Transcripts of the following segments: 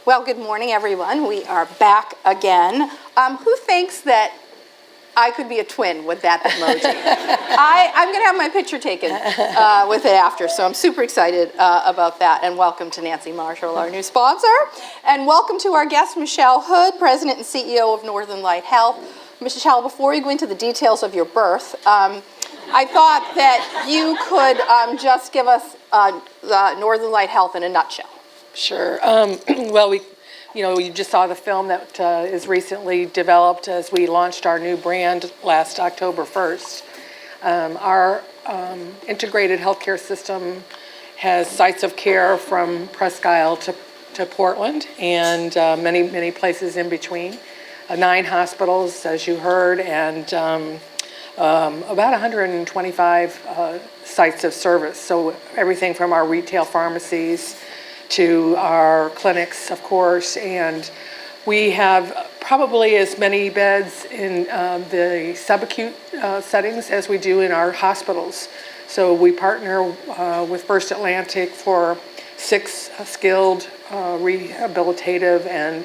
Well, good morning, everyone. We are back again. Who thinks that I could be a twin with that emoji? I'm going to have my picture taken with it after, so I'm super excited about that. And welcome to Nancy Marshall, our new sponsor. And welcome to our guest, Michelle Hood, President and CEO of Northern Light Health. Michelle, before you go into the details of your birth, I thought that you could just give us Northern Light Health in a nutshell. Sure. Well, you just saw the film that is recently developed as we launched our new brand last October 1st. Our integrated healthcare system has sites of care from Presque Isle to Portland and many places in between. 9 hospitals, as you heard, and about 125 sites of service. So everything from our retail pharmacies to our clinics, of course, and we have probably as many beds in the subacute settings as we do in our hospitals. So we partner with First Atlantic for 6 skilled rehabilitative and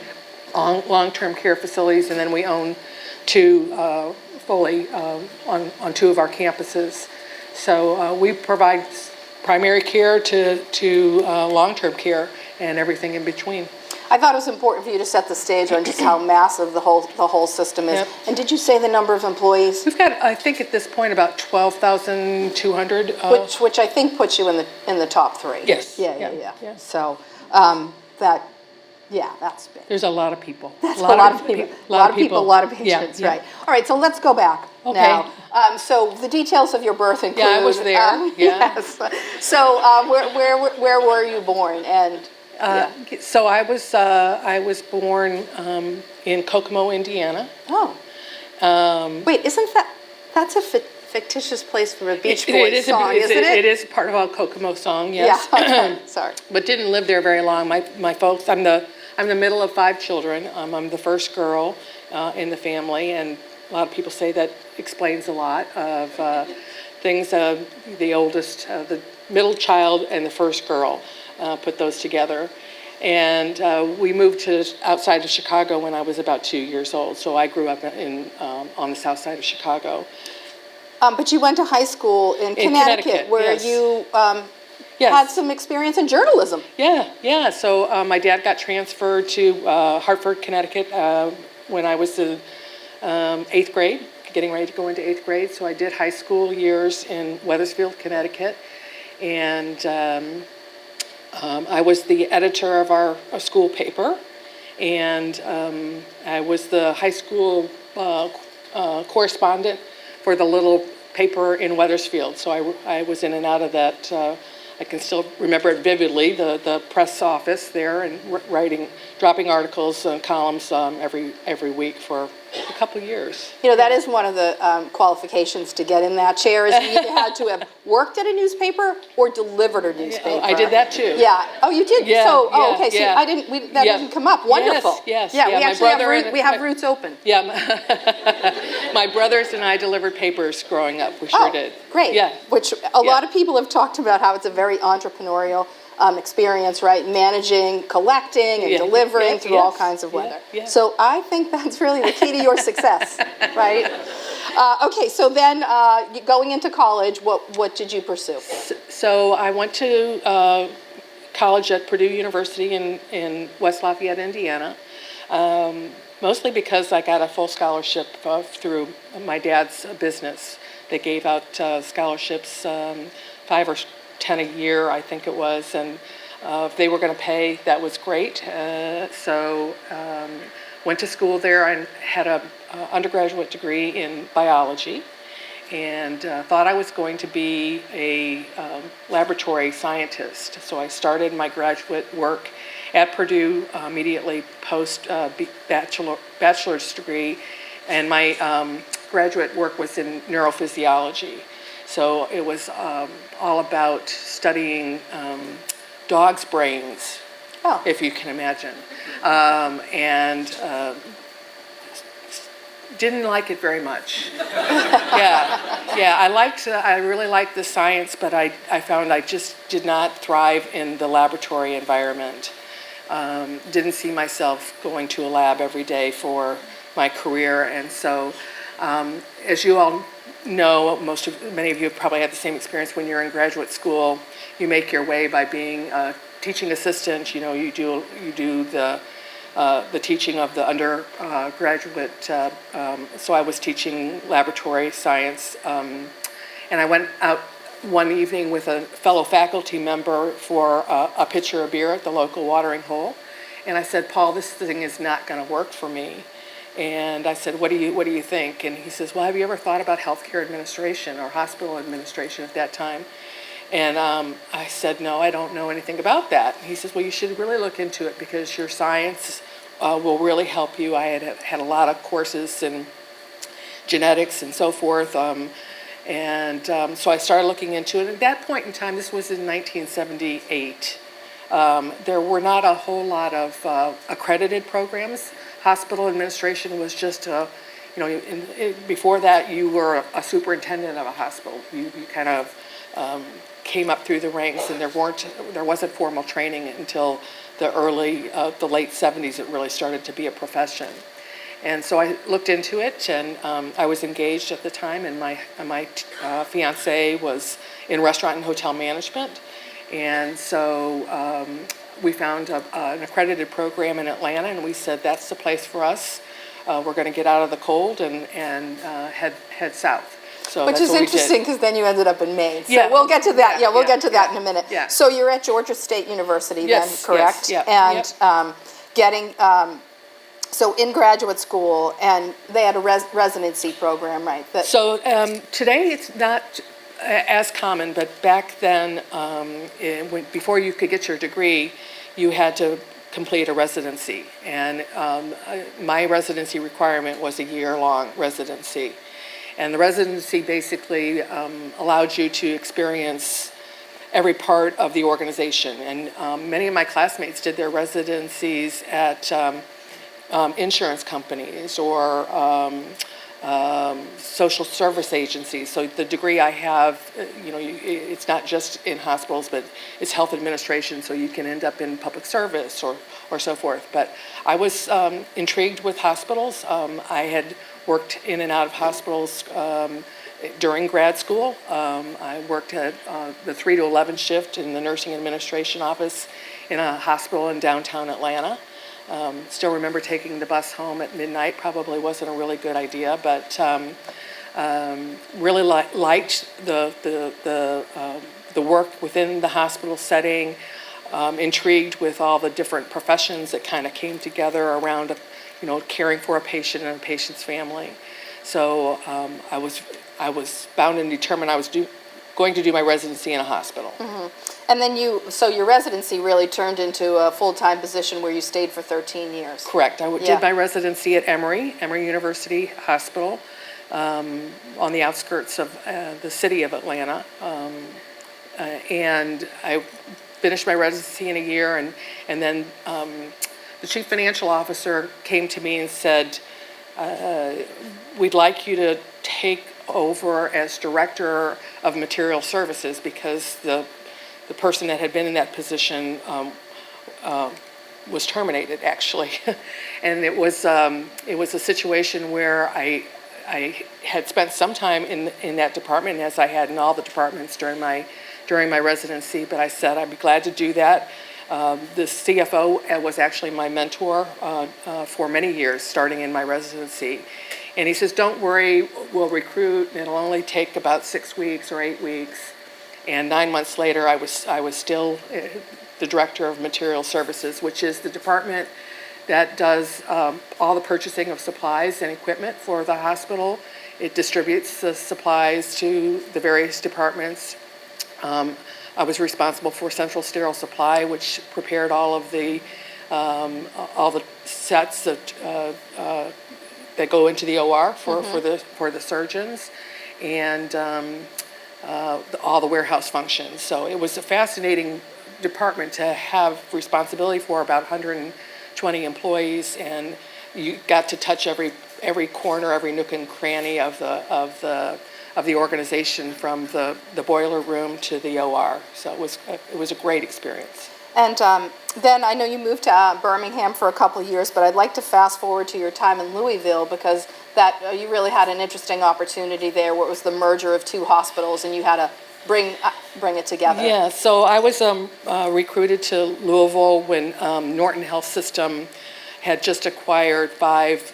long-term care facilities, and then we own 2 fully on 2 of our campuses. So we provide primary care to long-term care and everything in between. I thought it was important for you to set the stage on just how massive the whole system is. Yep. And did you say the number of employees? We've got, I think, at this point about 12,200. Which I think puts you in the top 3. Yes. Yeah. So that's big. There's a lot of people. That's a lot of people. A lot of people, a lot of patients, yeah. Right. All right, so let's go back now. So the details of your birth include... Yeah, I was there. Yes. So where were you born? And So I was born in Kokomo, Indiana. Oh. Wait, that's a fictitious place from a Beach Boys song, isn't it? It is part of a Kokomo song, yes. Yeah, okay. Sorry. But didn't live there very long. My folks, I'm the middle of 5 children. I'm the first girl in the family, and a lot of people say that explains a lot of things. The oldest, the middle child, and the first girl, put those together. And we moved to outside of Chicago when I was about 2 years old. So I grew up on the south side of Chicago. But you went to high school in Connecticut, where yes. you Yes. had some experience in journalism. Yeah. So my dad got transferred to Hartford, Connecticut when I was in 8th grade, getting ready to go into 8th grade. So I did high school years in Wethersfield, Connecticut. And I was the editor of our school paper. And I was the high school correspondent for the little paper in Wethersfield. So I was in and out of that. I can still remember it vividly, the press office there, and dropping articles and columns every week for a couple of years. You know, that is one of the qualifications to get in that chair, is you either had to have worked at a newspaper or delivered a newspaper. I did that too. Yeah. Oh, you did? Yeah, so, okay, so yeah. that didn't come up. Wonderful. Yes. Yeah, we actually have roots open. Yeah. My brothers and I delivered papers growing up. We sure did. Great. Yeah. Which a lot of people have talked about how it's a very entrepreneurial experience, right? Managing, collecting, and delivering through all kinds of weather. Yeah. So I think that's really the key to your success, right? Okay, so then going into college, what did you pursue? So I went to college at Purdue University in West Lafayette, Indiana, mostly because I got a full scholarship through my dad's business. They gave out scholarships, 5 or 10 a year, I think it was, and if they were going to pay, that was great. So went to school there and had an undergraduate degree in biology, and thought I was going to be a laboratory scientist. So I started my graduate work at Purdue immediately post bachelor's degree, and my graduate work was in neurophysiology. So it was all about studying dogs' brains, if you can imagine, and didn't like it very much. I really liked the science, but I found I just did not thrive in the laboratory environment. didn't see myself going to a lab every day for my career. And so, as you all know, many of you have probably had the same experience when you're in graduate school. You make your way by being a teaching assistant. You know, you do the teaching of the undergraduate. So I was teaching laboratory science, and I went out one evening with a fellow faculty member for a pitcher of beer at the local watering hole, and I said, "Paul, this thing is not going to work for me." And I said, what do you think? And he says, "Well, have you ever thought about healthcare administration or hospital administration at that time?" And I said, "No, I don't know anything about that." And he says, "Well, you should really look into it because your science will really help you." I had a lot of courses in genetics and so forth. So I started looking into it. At that point in time, this was in 1978, there were not a whole lot of accredited programs. Hospital administration was just before that you were a superintendent of a hospital. You kind of came up through the ranks, and there wasn't formal training until the late 70s. It really started to be a profession. And so I looked into it, and I was engaged at the time, and my fiance was in restaurant and hotel management. And so we found an accredited program in Atlanta, and we said, that's the place for us. We're going to get out of the cold and head south. So Which is interesting because then you ended up in Maine. So Yeah. we'll get to that. We'll get to that in a minute. Yeah. So you're at Georgia State University then, correct? Yes, And getting, so in graduate school, and they had a residency program, right? So today it's not as common, but back then, before you could get your degree, you had to complete a residency. And my residency requirement was a year-long residency. And the residency basically allowed you to experience every part of the organization. And many of my classmates did their residencies at insurance companies or social service agencies. So the degree I have, it's not just in hospitals, but it's health administration, so you can end up in public service or so forth. But I was intrigued with hospitals. I had worked in and out of hospitals during grad school. I worked at the 3 to 11 shift in the nursing administration office in a hospital in downtown Atlanta. Still remember taking the bus home at midnight. Probably wasn't a really good idea, but really liked the work within the hospital setting. Intrigued with all the different professions that kind of came together around, caring for a patient and a patient's family. So I was bound and determined I was going to do my residency in a hospital. Mm-hmm. And then so your residency really turned into a full-time position where you stayed for 13 years. Correct. I did my residency at Emory University Hospital on the outskirts of the city of Atlanta. And I finished my residency in a year, and then the chief financial officer came to me and said, we'd like you to take over as director of material services because the person that had been in that position was terminated, actually. And it was a situation where I had spent some time in that department, as I had in all the departments during my residency, but I said I'd be glad to do that. The CFO was actually my mentor for many years, starting in my residency. And he says, don't worry, we'll recruit. It'll only take about 6 weeks or 8 weeks. And 9 months later, I was still the director of material services, which is the department that does all the purchasing of supplies and equipment for the hospital. It distributes the supplies to the various departments. I was responsible for central sterile supply, which prepared all the sets that go into the OR for the surgeons, and all the warehouse functions. So it was a fascinating department to have responsibility for, about 120 employees, and you got to touch every corner, every nook and cranny of the organization, from the boiler room to the OR. So it was a great experience. And then I know you moved to Birmingham for a couple of years, but I'd like to fast forward to your time in Louisville, because that you really had an interesting opportunity there where it was the merger of two hospitals and you had to bring it together. Yeah, so I was recruited to Louisville when Norton Health System had just acquired 5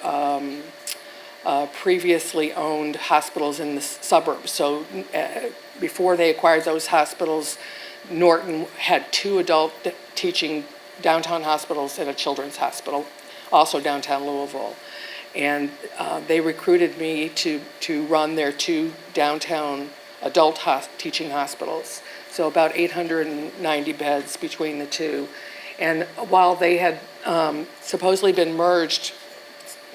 previously owned hospitals in the suburbs. So before they acquired those hospitals, Norton had 2 adult teaching downtown hospitals and a children's hospital, also downtown Louisville. And they recruited me to run their 2 downtown adult teaching hospitals. So about 890 beds between the 2. And while they had supposedly been merged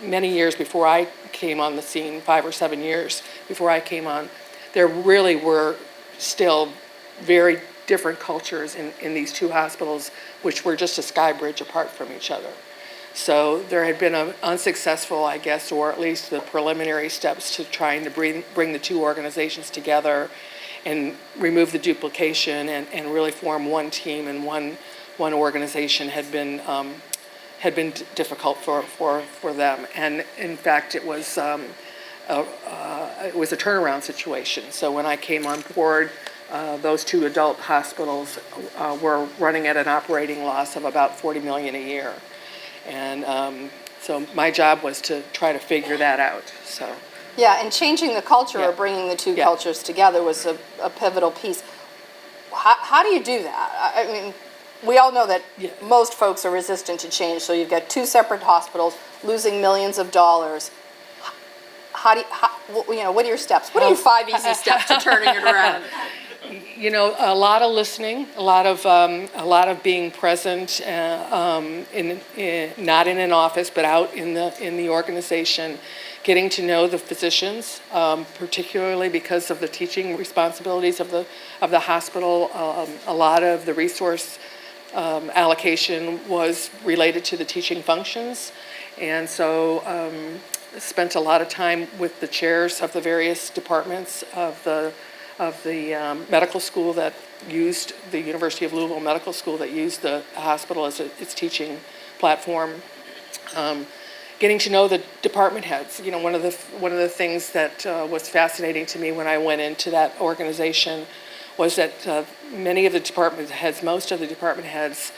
many years before I came on the scene, 5 or 7 years before I came on, there really were still very different cultures in these 2 hospitals, which were just a sky bridge apart from each other. So there had been an unsuccessful, I guess, or at least the preliminary steps to trying to bring the 2 organizations together and remove the duplication and really form one team and one organization had been difficult for them. And in fact, it was a turnaround situation. So when I came on board, those 2 adult hospitals were running at an operating loss of about $40 million a year. And so my job was to try to figure that out. So yeah, and changing the culture Yeah. or bringing the 2 Yeah. cultures together was a pivotal piece. How do you do that? I mean, we all know that Yeah. most folks are resistant to change, so you've got 2 separate hospitals losing millions of dollars. What are your steps? What are your 5 easy steps to turning it around? you know, a lot of listening, a lot of being present, not in an office, but out in the organization, getting to know the physicians, particularly because of the teaching responsibilities of the hospital. A lot of the resource allocation was related to the teaching functions, and so spent a lot of time with the chairs of the various departments of the medical school that used the University of Louisville Medical School that used the hospital as its teaching platform. Getting to know the department heads. You know, one of the things that was fascinating to me when I went into that organization was that many of the department heads, most of the department heads,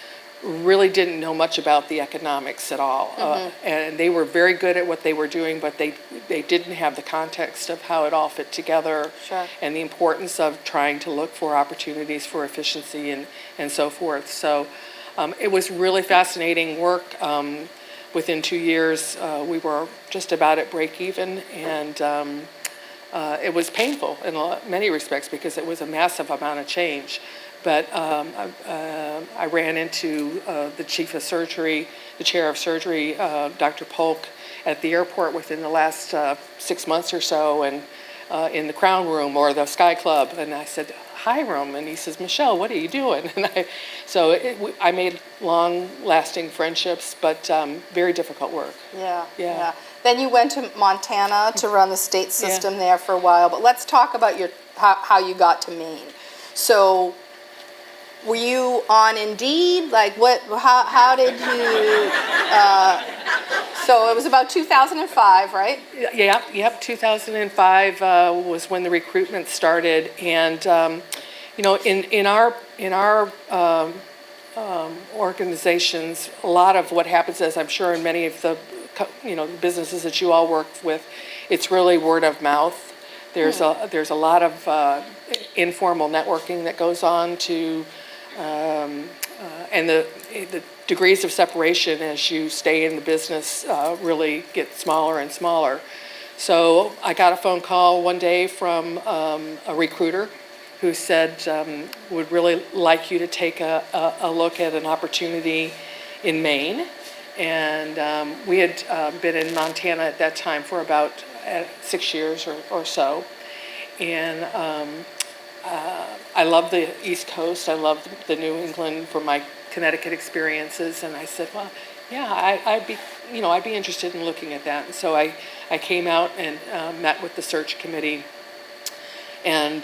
really didn't know much about the economics at all. And they were very good at what they were doing, but they didn't have the context of how it all fit together. Sure. And the importance of trying to look for opportunities for efficiency and so forth. So it was really fascinating work. Within 2 years, we were just about at break even, and it was painful in many respects because it was a massive amount of change. But I ran into the chief of surgery, the chair of surgery, Dr. Polk, at the airport within the last 6 months or so, and in the Crown Room or the Sky Club. And I said, "Hiram," and he says, "Michelle, what are you doing?" And I made long-lasting friendships, but very difficult work. Yeah. Then you went to Montana to run the state system there for a while. But let's talk about how you got to Maine. So, were you on Indeed? Like what? How did you? So it was about 2005, right? Yep. 2005 was when the recruitment started, and you know, in our organizations, a lot of what happens, as I'm sure in many of the businesses that you all work with, it's really word of mouth. There's a lot of informal networking that goes on to. And the degrees of separation as you stay in the business really get smaller and smaller. So I got a phone call one day from a recruiter who said, would really like you to take a look at an opportunity in Maine. And we had been in Montana at that time for about 6 years or so. And I love the East Coast. I love the New England from my Connecticut experiences. And I said, well, yeah, I'd be interested in looking at that. And so I came out and met with the search committee. And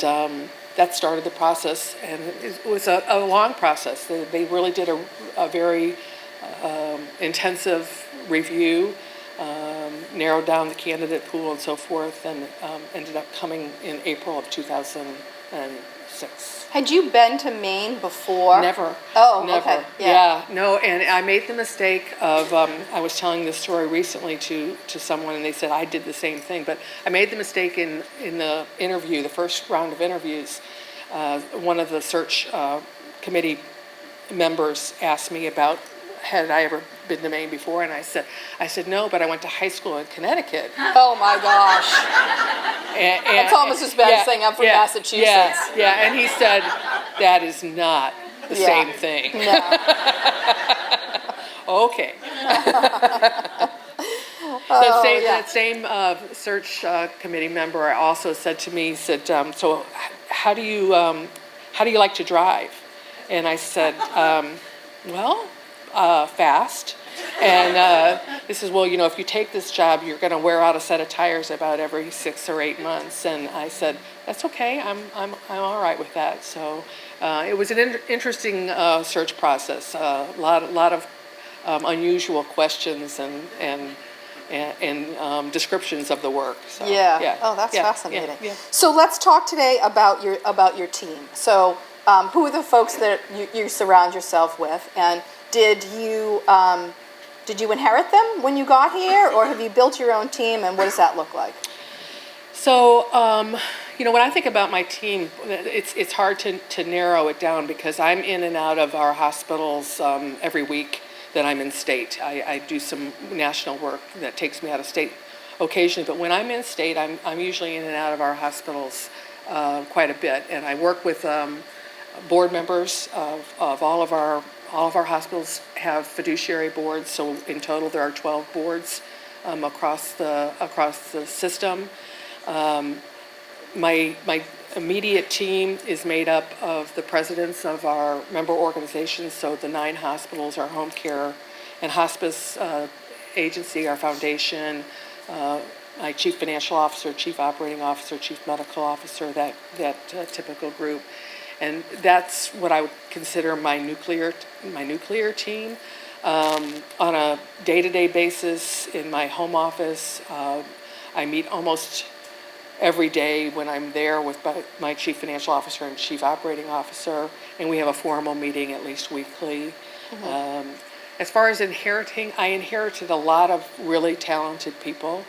that started the process, and it was a long process. They really did a very intensive review, narrowed down the candidate pool and so forth, and ended up coming in April of 2006. Had you been to Maine before? Never. Oh, Never. okay. Yeah. No, and I made the mistake of, I was telling this story recently to someone, and they said I did the same thing, but I made the mistake in the interview, the first round of interviews. One of the search committee members asked me about, had I ever been to Maine before, and I said no, but I went to high school in Connecticut. Oh my gosh. That's almost as bad as saying I'm from Massachusetts. Yeah, and he said, that is not the same thing. No. Okay. That same search committee member also said to me, so how do you like to drive? And I said, fast. And he says, well, if you take this job, you're going to wear out a set of tires about every 6 or 8 months. And I said, that's okay. I'm all right with that. So it was an interesting search process. A lot of unusual questions and descriptions of the work. So, yeah. Oh, that's fascinating. Yeah. So let's talk today about your team. So who are the folks that you surround yourself with, and did you inherit them when you got here, or have you built your own team, and what does that look like? So, when I think about my team, it's hard to narrow it down because I'm in and out of our hospitals every week that I'm in state. I do some national work that takes me out of state occasionally, but when I'm in state, I'm usually in and out of our hospitals quite a bit, and I work with board members of all of our hospitals have fiduciary boards, so in total there are 12 boards across the system. My immediate team is made up of the presidents of our member organizations, so the 9 hospitals, our home care and hospice agency, our foundation, my chief financial officer, chief operating officer, chief medical officer, that typical group. And that's what I would consider my nuclear team. On a day-to-day basis in my home office, I meet almost every day when I'm there with my chief financial officer and chief operating officer, and we have a formal meeting at least weekly. Mm-hmm. As far as inheriting, I inherited a lot of really talented people,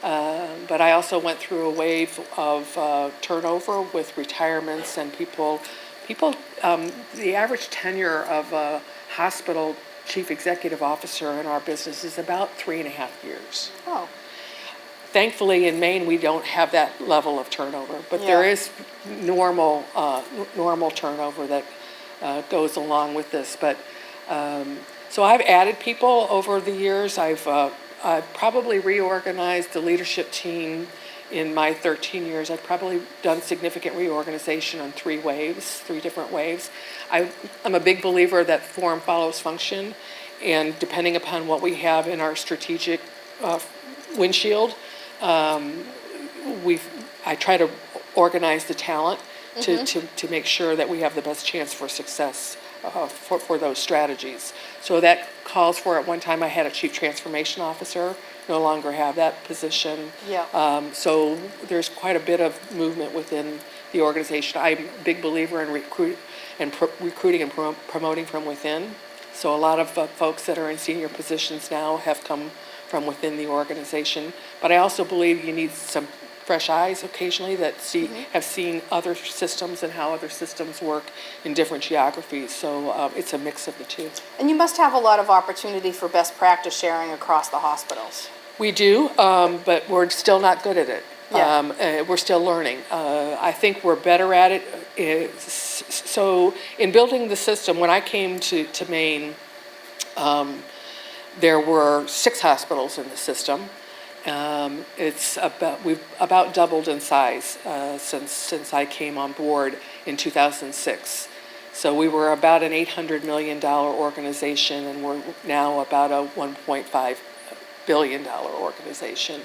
but I also went through a wave of turnover with retirements and people. The average tenure of a hospital chief executive officer in our business is about 3.5 years. Oh. Thankfully, in Maine, we don't have that level of turnover, but there is normal turnover that goes along with this. But so I've added people over the years. I've probably reorganized the leadership team in my 13 years. I've probably done significant reorganization on 3 different waves. I'm a big believer that form follows function, and depending upon what we have in our strategic windshield, I try to organize the talent to make sure that we have the best chance for success for those strategies. So that calls for, at one time I had a chief transformation officer, no longer have that position. Yeah. So there's quite a bit of movement within the organization. I'm a big believer in recruiting and promoting from within. So a lot of folks that are in senior positions now have come from within the organization. But I also believe you need some fresh eyes occasionally that have seen other systems and how other systems work in different geographies. So it's a mix of the two. And you must have a lot of opportunity for best practice sharing across the hospitals. We do, but we're still not good at it. Yeah. We're still learning. I think we're better at it. So in building the system, when I came to Maine, there were 6 hospitals in the system. We've about doubled in size since I came on board in 2006. So we were about an $800 million organization, and we're now about a $1.5 billion organization.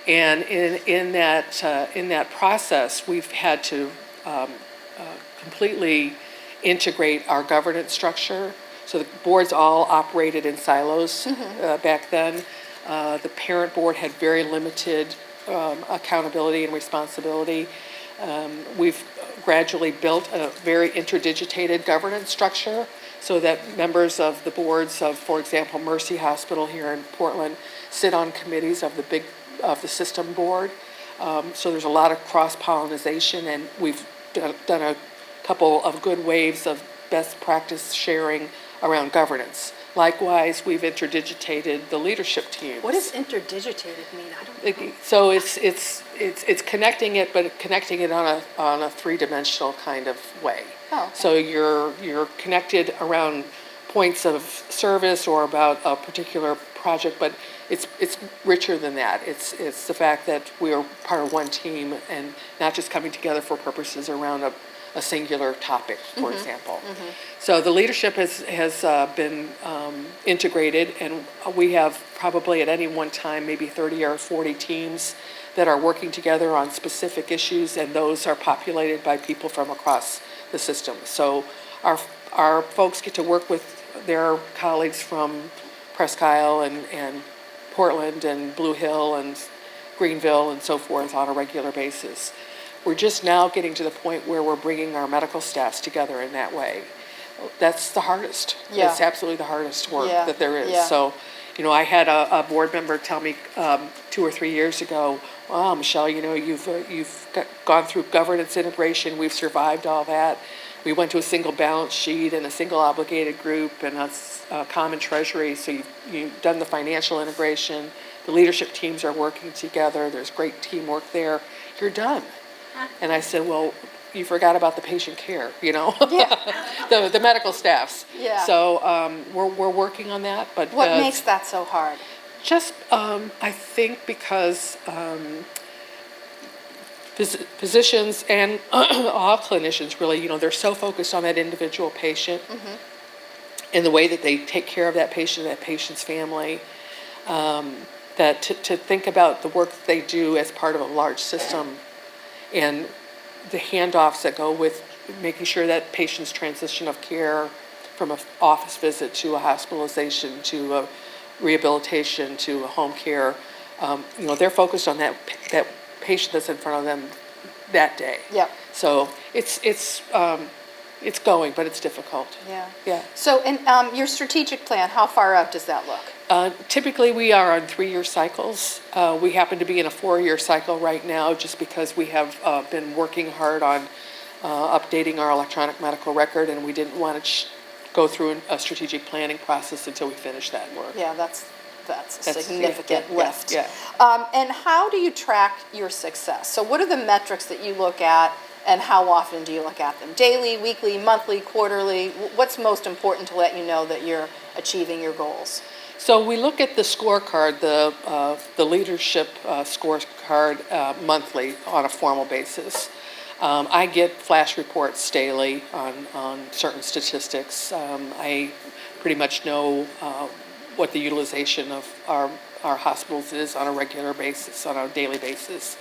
And in that process, we've had to completely integrate our governance structure. So the boards all operated in silos back then. The parent board had very limited accountability and responsibility. We've gradually built a very interdigitated governance structure so that members of the boards of, for example, Mercy Hospital here in Portland sit on committees of the system board. So there's a lot of cross-pollination, and we've done a couple of good waves of best practice sharing around governance. Likewise, we've interdigitated the leadership teams. What does interdigitated mean? I don't know. So it's connecting it, but connecting it on a three-dimensional kind of way. Oh, okay. So you're connected around points of service or about a particular project, but it's richer than that. It's the fact that we are part of one team and not just coming together for purposes around a singular topic, for example. So the leadership has been integrated, and we have probably at any one time maybe 30 or 40 teams that are working together on specific issues, and those are populated by people from across the system. So our folks get to work with their colleagues from Presque Isle and Portland and Blue Hill and Greenville and so forth on a regular basis. We're just now getting to the point where we're bringing our medical staffs together in that way. That's the hardest. Yeah. It's absolutely the hardest work that there is. Yeah. So, I had a board member tell me 2 or 3 years ago, "Wow, Michelle, you've gone through governance integration. We've survived all that. We went to a single balance sheet and a single obligated group and a common treasury. So you've done the financial integration. The leadership teams are working together. There's great teamwork there. You're done." And I said, "Well, you forgot about the patient care, Yeah. the medical staffs." Yeah. So we're working on that. But What makes that so hard? just I think because physicians and all clinicians really, they're so focused on that individual patient and the way that they take care of that patient's family, that to think about the work that they do as part of a large system and the handoffs that go with making sure that patient's transition of care from an office visit to a hospitalization to a rehabilitation to a home care, they're focused on that patient that's in front of them that day. Yep. So it's going, but it's difficult. Yeah. Yeah. So, and your strategic plan, how far out does that look? Typically, we are on 3-year cycles. We happen to be in a 4-year cycle right now just because we have been working hard on updating our electronic medical record, and we didn't want to go through a strategic planning process until we finish that work. Yeah, that's a significant lift. Yeah. And how do you track your success? So what are the metrics that you look at, and how often do you look at them? Daily, weekly, monthly, quarterly? What's most important to let you know that you're achieving your goals? So we look at the scorecard, the leadership scorecard monthly on a formal basis. I get flash reports daily on certain statistics. I pretty much know what the utilization of our hospitals is on a regular basis, on a daily basis.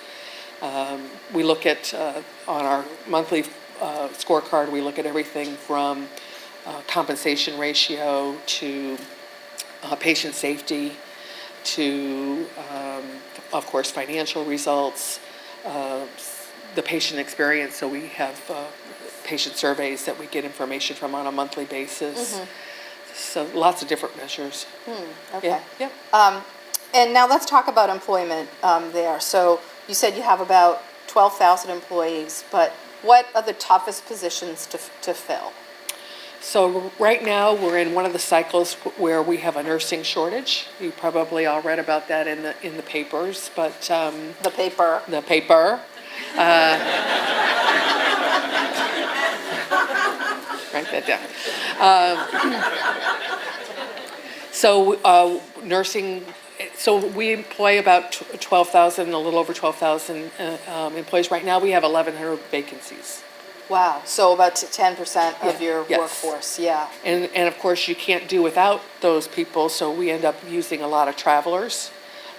We look at, on our monthly scorecard, we look at everything from compensation ratio to patient safety to, of course, financial results, the patient experience. So we have patient surveys that we get information from on a monthly basis. So lots of different measures. Okay. Yeah. And now let's talk about employment there. So you said you have about 12,000 employees, but what are the toughest positions to fill? So right now we're in one of the cycles where we have a nursing shortage. You probably all read about that in the papers, but The paper. the paper. Write that down. Nursing. So we employ about 12,000, a little over 12,000 employees. Right now we have 1,100 vacancies. Wow. So about 10% of your Yes. workforce. Yeah. And of course you can't do without those people, so we end up using a lot of travelers.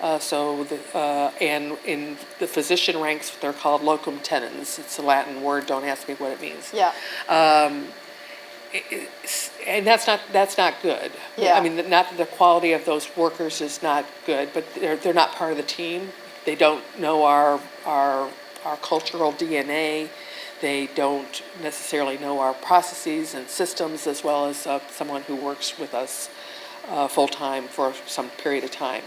And in the physician ranks, they're called locum tenens. It's a Latin word. Don't ask me what it means. Yeah. And that's not good. Yeah. I mean, not that the quality of those workers is not good, but they're not part of the team. They don't know our cultural DNA. They don't necessarily know our processes and systems, as well as someone who works with us full-time for some period of time.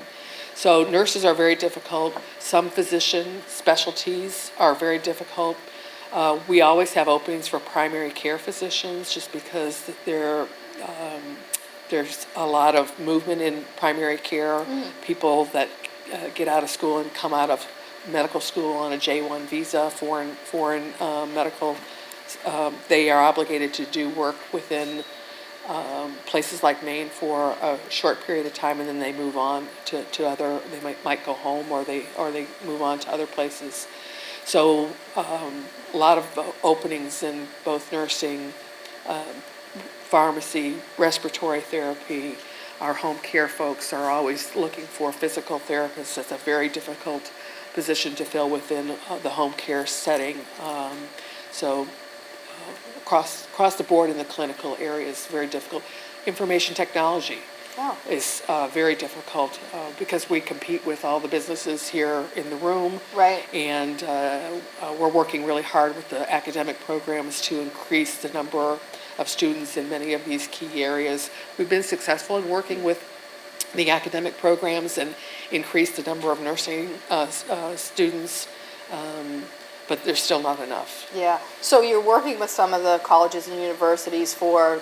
So nurses are very difficult. Some physician specialties are very difficult. We always have openings for primary care physicians just because there's a lot of movement in primary care. People that get out of school and come out of medical school on a J-1 visa, foreign medical, they are obligated to do work within places like Maine for a short period of time, and then they move on to other. They might go home, or they move on to other places. So a lot of openings in both nursing, pharmacy, respiratory therapy. Our home care folks are always looking for physical therapists. That's a very difficult position to fill within the home care setting. So across the board in the clinical area is very difficult. Information technology is very difficult because we compete with all the businesses here in the room. Right. And we're working really hard with the academic programs to increase the number of students in many of these key areas. We've been successful in working with the academic programs and increase the number of nursing students, but there's still not enough. Yeah. So you're working with some of the colleges and universities for,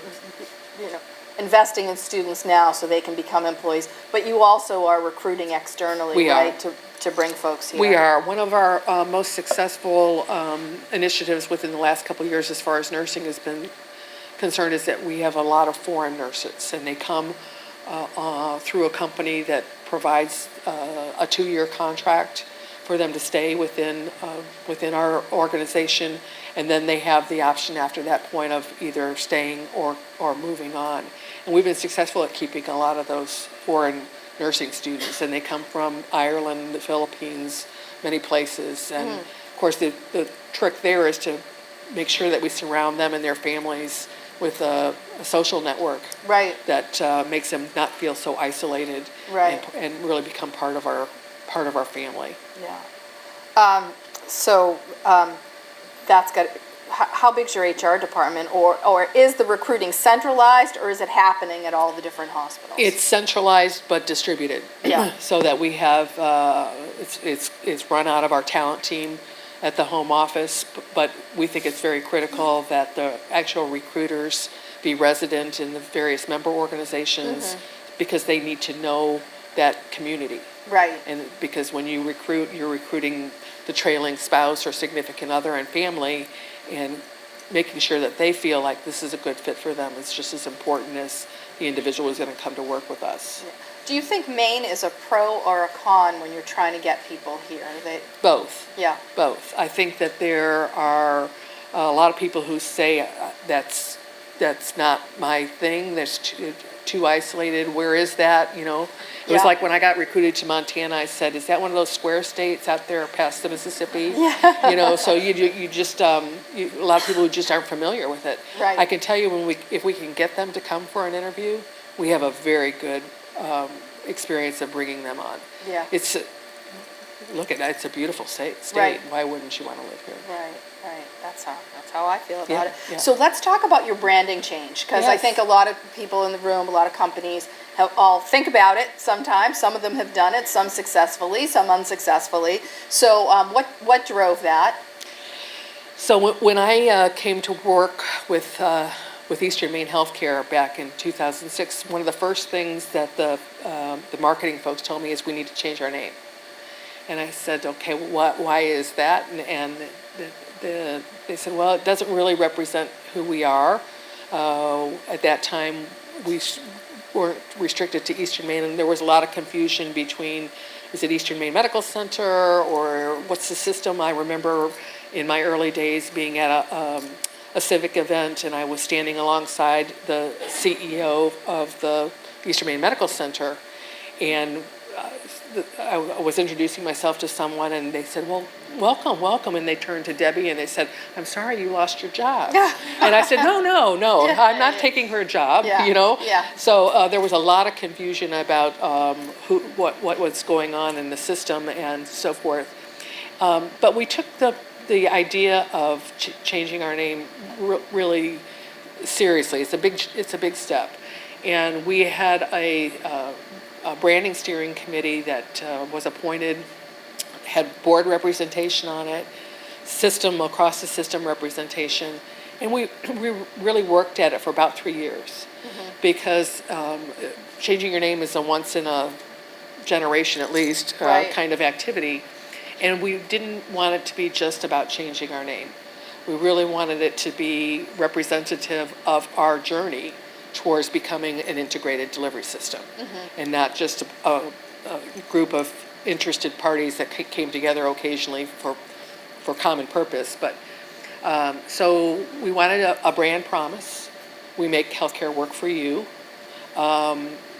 investing in students now so they can become employees, but you also are recruiting externally, right, to bring folks here. We are. One of our most successful initiatives within the last couple of years as far as nursing has been concerned is that we have a lot of foreign nurses, and they come through a company that provides a 2-year contract for them to stay within our organization, and then they have the option after that point of either staying or moving on. And we've been successful at keeping a lot of those foreign nursing students, and they come from Ireland, the Philippines, many places. And of course, the trick there is to make sure that we surround them and their families with a social network, right, that makes them not feel so isolated, right, and really become part of our family. Yeah. That's good. How big's your HR department, or is the recruiting centralized, or is it happening at all the different hospitals? It's centralized but distributed. Yeah. So that we have it's run out of our talent team at the home office, but we think it's very critical that the actual recruiters be resident in the various member organizations, because they need to know that community. Right. And because when you recruit, you're recruiting the trailing spouse or significant other and family, and making sure that they feel like this is a good fit for them is just as important as the individual who's going to come to work with us. Yeah. Do you think Maine is a pro or a con when you're trying to get people here? Both. Yeah. Both. I think that there are a lot of people who say that's not my thing. That's too isolated. Where is that? It was like when I got recruited to Montana, I said, "Is that one of those square states out there past the Mississippi?" Yeah. So you just a lot of people who just aren't familiar with it. Right. I can tell you if we can get them to come for an interview, we have a very good experience of bringing them on. Yeah. It's a beautiful state. Right. Why wouldn't you want to live here? Right. That's how I feel about it. Yeah. So let's talk about your branding change, because I think a lot of people in the room, a lot of companies all think about it sometimes. Some of them have done it, some successfully, some unsuccessfully. So what drove that? So when I came to work with Eastern Maine Healthcare back in 2006, one of the first things that the marketing folks told me is we need to change our name. And I said, okay, why is that? And they said, well, it doesn't really represent who we are. At that time, we weren't restricted to Eastern Maine, and there was a lot of confusion between, is it Eastern Maine Medical Center, or what's the system? I remember in my early days being at a civic event, and I was standing alongside the CEO of the Eastern Maine Medical Center, and I was introducing myself to someone, and they said, well, welcome, welcome. And they turned to Debbie, and they said, I'm sorry you lost your job. And I said, no, I'm not taking her job, Yeah. you know? Yeah. So there was a lot of confusion about what was going on in the system and so forth. But we took the idea of changing our name really seriously. It's a big step. And we had a branding steering committee that was appointed, had board representation on it, across the system representation, and we really worked at it for about 3 years, because changing your name is a once in a generation at least Right. kind of activity, and we didn't want it to be just about changing our name. We really wanted it to be representative of our journey towards becoming an integrated delivery system, and not just a group of interested parties that came together occasionally for common purpose. But so we wanted a brand promise. We make healthcare work for you.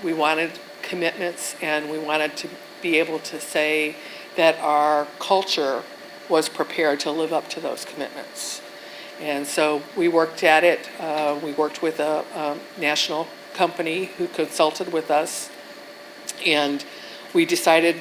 We wanted commitments, and we wanted to be able to say that our culture was prepared to live up to those commitments. And so we worked at it. We worked with a national company who consulted with us, and we decided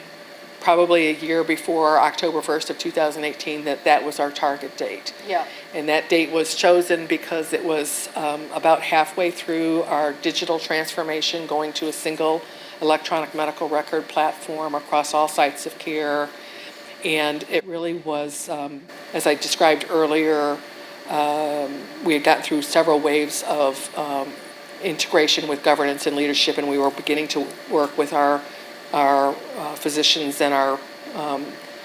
probably a year before October 1st of 2018 that was our target date. Yeah. And that date was chosen because it was about halfway through our digital transformation, going to a single electronic medical record platform across all sites of care. And it really was, as I described earlier, we had gotten through several waves of integration with governance and leadership, and we were beginning to work with our physicians and our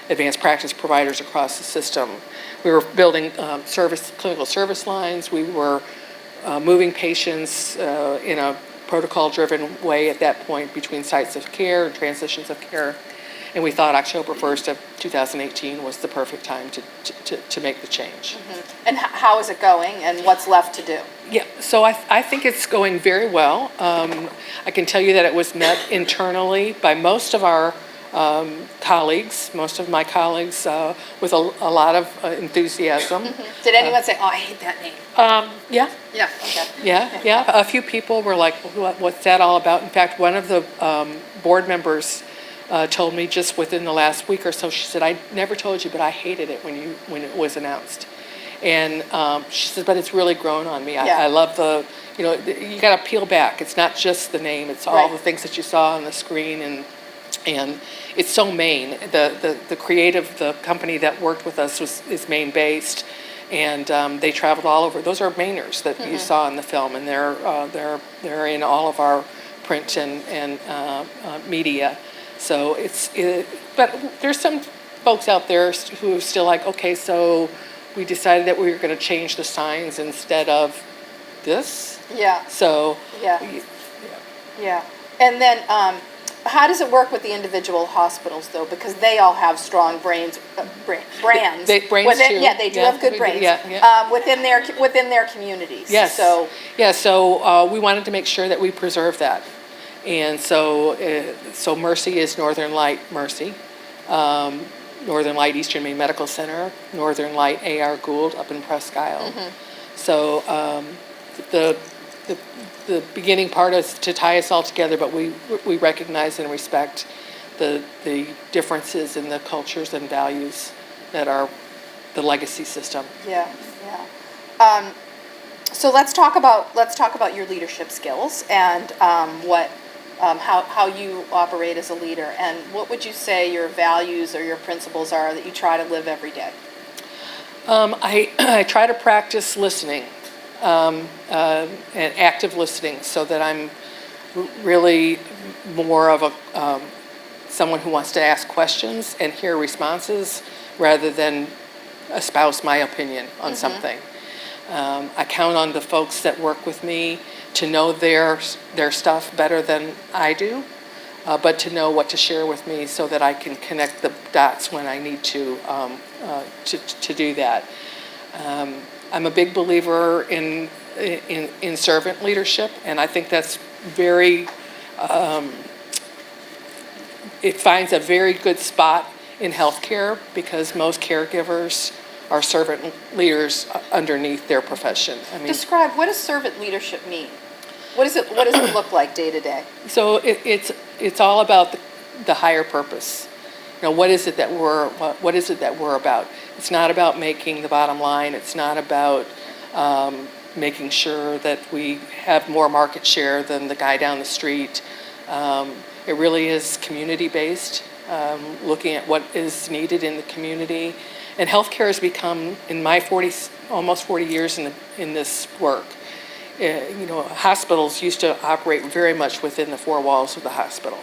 advanced practice providers across the system. We were building clinical service lines. We were moving patients in a protocol-driven way at that point between sites of care and transitions of care. And we thought October 1st of 2018 was the perfect time to make the change. And how is it going, and what's left to do? Yeah, so I think it's going very well. I can tell you that it was met internally by most of our colleagues, most of my colleagues, with a lot of enthusiasm. Did anyone say, oh, I hate that name? Yeah. Yeah, okay. Yeah. A few people were like, what's that all about? In fact, one of the board members told me just within the last week or so, she said, I never told you, but I hated it when it was announced. And she said, but it's really grown on me. Yeah. I love you got to peel back. It's not just the name. It's all Right. the things that you saw on the screen. And it's so Maine. The creative, the company that worked with us is Maine-based. And they traveled all over. Those are Mainers that you saw in the film. And they're in all of our print and media. So but there's some folks out there who are still like, okay, so we decided that we were going to change the signs instead of this. Yeah. So. Yeah. And then how does it work with the individual hospitals, though? Because they all have strong brands. Brands within, too. Yeah, they do have good brands. Yeah. Within their communities. Yes. So. Yeah. So we wanted to make sure that we preserve that. And so Mercy is Northern Light Mercy, Northern Light Eastern Maine Medical Center, Northern Light A.R. Gould up in Presque Isle. So the beginning part is to tie us all together, but we recognize and respect the differences in the cultures and values that are the legacy system. Yeah. So let's talk about your leadership skills and how you operate as a leader, and what would you say your values or your principles are that you try to live every day? I try to practice listening and active listening, so that I'm really more of someone who wants to ask questions and hear responses rather than espouse my opinion on something. I count on the folks that work with me to know their stuff better than I do, but to know what to share with me so that I can connect the dots when I need to do that. I'm a big believer in servant leadership, and I think that's very it finds a very good spot in healthcare because most caregivers are servant leaders underneath their profession. I mean, Describe, what does servant leadership mean? What does it look like day to day? so it's all about the higher purpose. You know, what is it that we're about? It's not about making the bottom line. It's not about making sure that we have more market share than the guy down the street. It really is community-based, looking at what is needed in the community. And healthcare has become, in my almost 40 years in this work, you know, hospitals used to operate very much within the four walls of the hospital.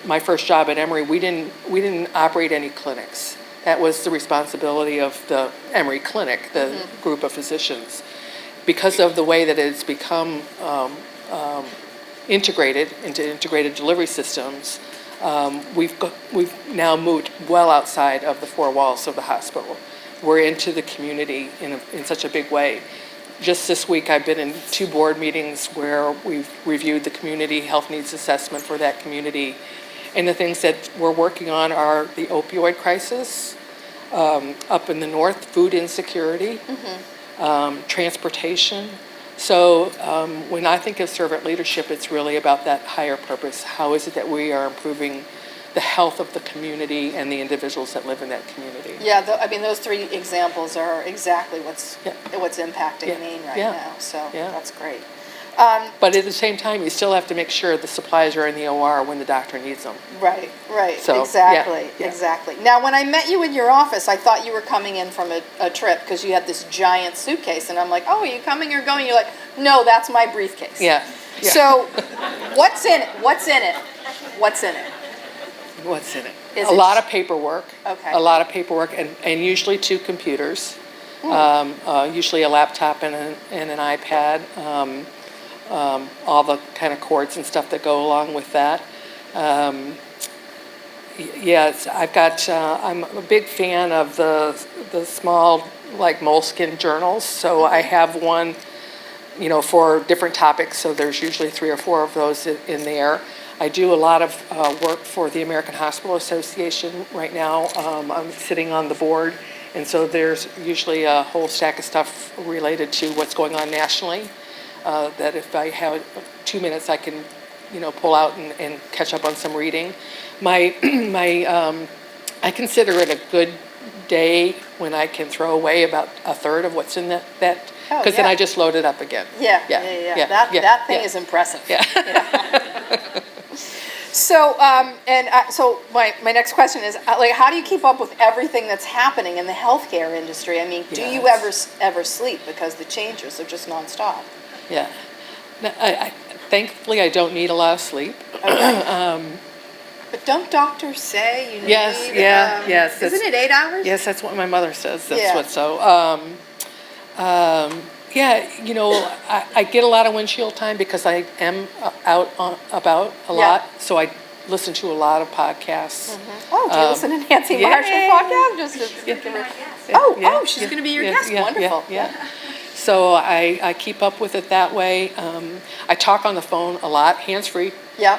My first job at Emory, we didn't operate any clinics. That was the responsibility of the Emory Clinic, the group of physicians. Because of the way that it's become integrated into integrated delivery systems, we've now moved well outside of the four walls of the hospital. We're into the community in such a big way. Just this week, I've been in 2 board meetings where we've reviewed the community health needs assessment for that community. And the things that we're working on are the opioid crisis, up in the north, food insecurity, transportation. So when I think of servant leadership, it's really about that higher purpose. How is it that we are improving the health of the community and the individuals that live in that community? Yeah, I mean, those 3 examples are exactly what's impacting Maine right now. So that's great. But at the same time, you still have to make sure the supplies are in the OR when the doctor needs them. Right, So, exactly, yeah. exactly. Now, when I met you in your office, I thought you were coming in from a trip because you had this giant suitcase, and I'm like, oh, are you coming or going? You're like, no, that's my briefcase. Yeah. So, what's in it? What's in it? What's in it? What's in it? Is a it lot of paperwork. Okay. A lot of paperwork, and usually 2 computers, usually a laptop and an iPad. All the kind of cords and stuff that go along with that. Yes, I'm a big fan of the small, like, moleskin journals. So I have one, you know, for different topics. So there's usually 3 or 4 of those in there. I do a lot of work for the American Hospital Association right now. I'm sitting on the board, and so there's usually a whole stack of stuff related to what's going on nationally. That if I have 2 minutes, I can, you know, pull out and catch up on some reading. I consider it a good day when I can throw away about a third of what's in that, because then I just load it up again. Yeah. That thing is impressive. Yeah. So, so my next question is, like, how do you keep up with everything that's happening in the healthcare industry? I mean, do you ever sleep, because the changes are just nonstop? Yeah. Thankfully, I don't need a lot of sleep. Okay. But don't doctors say you need? Yes. Isn't it 8 hours? Yes, that's what my mother says. That's Yeah. what. So, yeah, you know, I get a lot of windshield time because I am about a lot. So I listen to a lot of podcasts. Oh, do you listen to Nancy Marshall's podcast? Just to give her. Oh, she's going to be your guest. Wonderful. Yeah. So I keep up with it that way. I talk on the phone a lot, hands-free. Yeah.